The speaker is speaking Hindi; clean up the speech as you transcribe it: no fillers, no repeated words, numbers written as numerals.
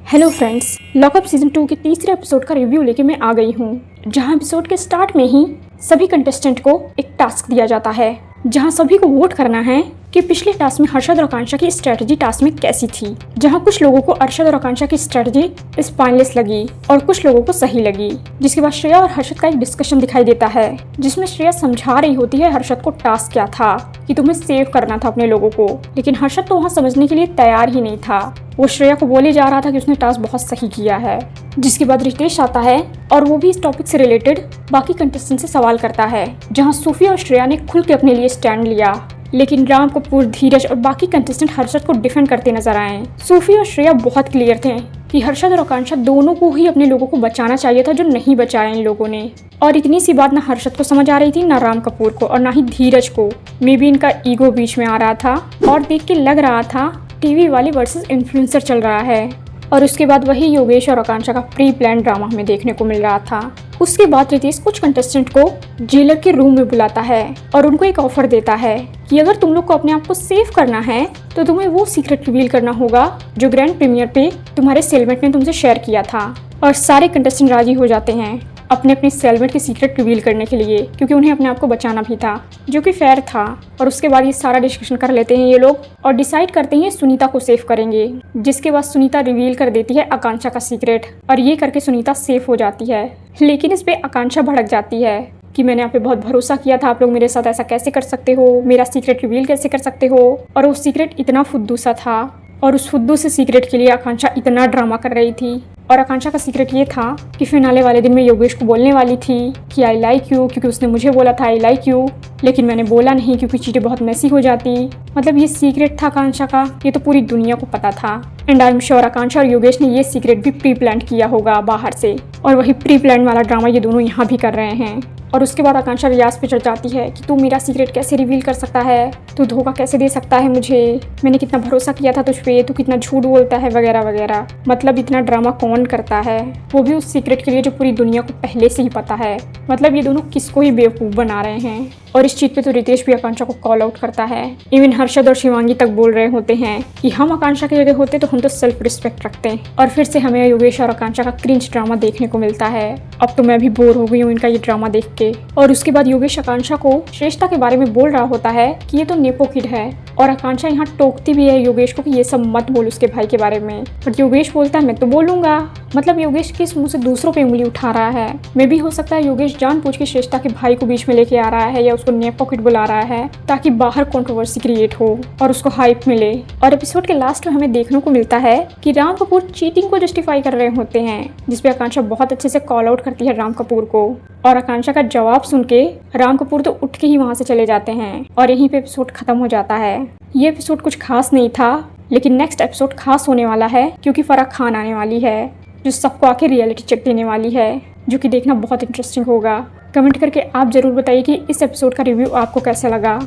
हेलो फ्रेंड्स, लॉकअप सीजन 2 के तीसरे एपिसोड का रिव्यू लेके मैं आ गई हूँ, जहाँ एपिसोड के स्टार्ट में ही सभी कंटेस्टेंट को एक टास्क दिया जाता है, जहाँ सभी को वोट करना है कि पिछले टास्क में हर्षद और आकांक्षा की स्ट्रेटजी टास्क में कैसी थी। जहाँ कुछ लोगों को अरशद और आकांक्षा की स्ट्रेटजी स्पाइनलेस लगी और कुछ लोगों को सही लगी। जिसके बाद श्रेया और हर्षद का एक डिस्कशन दिखाई देता है, जिसमें श्रेया समझा रही होती है हर्षद को टास्क क्या था, कि तुम्हें सेव करना था अपने लोगों को। लेकिन हर्षद तो वहाँ समझने के लिए तैयार ही नहीं था। वो श्रेया को बोले जा रहा था कि उसने टास्क बहुत सही किया है। जिसके बाद रितेश आता है और वो भी इस टॉपिक से रिलेटेड बाकी कंटेस्टेंट से सवाल करता है, जहाँ सूफिया और श्रेया ने खुल के अपने लिए स्टैंड लिया। लेकिन राम कपूर, धीरज और बाकी कंटेस्टेंट हर्षद को डिफेंड करते नजर आए। सूफी और श्रेया बहुत क्लियर थे कि हर्षद और आकांक्षा दोनों को ही अपने लोगों को बचाना चाहिए था, जो नहीं बचाया इन लोगों ने। और इतनी सी बात ना हर्षद को समझ आ रही थी, ना राम कपूर को, और ना ही धीरज को। मे बी इनका ईगो बीच में आ रहा था और देख के लग रहा था टीवी वाली वर्सेस इन्फ्लुएंसर चल रहा है। और उसके बाद वही योगेश और आकांक्षा का प्री प्लान ड्रामा हमें देखने को मिल रहा था। उसके बाद रितेश कुछ कंटेस्टेंट को जेलर के रूम में बुलाता है और उनको एक ऑफर देता है कि अगर तुम लोग को अपने आप को सेव करना है तो तुम्हें वो सीक्रेट रिवील करना होगा जो ग्रैंड प्रीमियर पे तुम्हारे सेलमेट ने तुमसे शेयर किया था। और सारे कंटेस्टेंट राजी हो जाते हैं अपने अपने सेलमेट की सीक्रेट रिवील करने के लिए, क्योंकि उन्हें अपने आप को बचाना भी था, जो कि फेयर था। और उसके बाद ये सारा डिस्कशन कर लेते हैं ये लोग और डिसाइड करते हैं सुनीता को सेव करेंगे। जिसके बाद सुनीता रिवील कर देती है आकांक्षा का सीक्रेट और ये करके सुनीता सेफ हो जाती है। लेकिन इस पे आकांक्षा भड़क जाती है कि मैंने आप पे बहुत भरोसा किया था, आप लोग मेरे साथ ऐसा कैसे कर सकते हो, मेरा सीक्रेट रिवील कैसे कर सकते हो। और वो सीक्रेट इतना फुद्दू सा था और उस फुद्दू से सीक्रेट के लिए आकांक्षा इतना ड्रामा कर रही थी। और आकांक्षा का सीक्रेट ये था कि फिनाले वाले दिन में योगेश को बोलने वाली थी कि आई लाइक यू, क्योंकि उसने मुझे बोला था आई लाइक यू, लेकिन मैंने बोला नहीं क्योंकि चीज़ें बहुत मैसी हो जाती। मतलब ये सीक्रेट था आकांक्षा का, ये तो पूरी दुनिया को पता था। एंड आई एम श्योर आकांक्षा और योगेश ने ये सीक्रेट भी प्री प्लान किया होगा बाहर से, और वही प्री प्लान वाला ड्रामा ये दोनों यहाँ भी कर रहे हैं। और उसके बाद आकांक्षा रियाज पे चढ़ जाती है कि तू मेरा सीक्रेट कैसे रिवील कर सकता है, तू धोखा कैसे दे सकता है मुझे, मैंने कितना भरोसा किया था तुझ पे, तू कितना झूठ बोलता है वगैरह वगैरह। मतलब इतना ड्रामा कौन करता है, वो भी उस सीक्रेट के लिए जो पूरी दुनिया को पहले से ही पता है। मतलब ये दोनों किसको ही बेवकूफ़ बना रहे हैं। और इस चीज़ पे तो रितेश भी आकांक्षा को कॉल आउट करता है। इवन हर्षद और शिवांगी तक बोल रहे होते हैं कि हम आकांक्षा की जगह होते तो हम तो सेल्फ रिस्पेक्ट रखते हैं। और फिर से हमें योगेश और आकांक्षा का क्रिंज ड्रामा देखने को मिलता है। अब तो मैं भी बोर हो गई हूँ इनका ये ड्रामा देख के। और उसके बाद योगेश आकांक्षा को श्रेष्ठता के बारे में बोल रहा होता है कि ये तो नेपो किड है, और आकांक्षा यहाँ टोकती भी है योगेश को कि ये सब मत बोल उसके भाई के बारे में। बट योगेश बोलता है मैं तो बोलूंगा। मतलब योगेश किस मुंह से दूसरों पे उंगली उठा रहा है। मे भी हो सकता है योगेश जानबूझ के श्रेष्ठता के भाई को बीच में लेके आ रहा है या उसको नेपो किड बुला रहा है ताकि बाहर कंट्रोवर्सी क्रिएट हो और उसको हाइप मिले। और एपिसोड के लास्ट में हमें देखने को मिलता है कि राम कपूर चीटिंग को जस्टिफाई कर रहे होते हैं, जिसपे आकांक्षा बहुत अच्छे से कॉल आउट करती है राम कपूर को। और आकांक्षा का जवाब सुन के राम कपूर तो उठ के ही वहां से चले जाते हैं और यहीं पे एपिसोड खत्म हो जाता है। ये एपिसोड कुछ खास नहीं था, लेकिन नेक्स्ट एपिसोड खास होने वाला है क्योंकि फराह खान आने वाली है, जो सबको आके रियलिटी चेक देने वाली है, जो कि देखना बहुत इंटरेस्टिंग होगा। कमेंट करके आप जरूर बताइए कि इस एपिसोड का रिव्यू आपको कैसा लगा।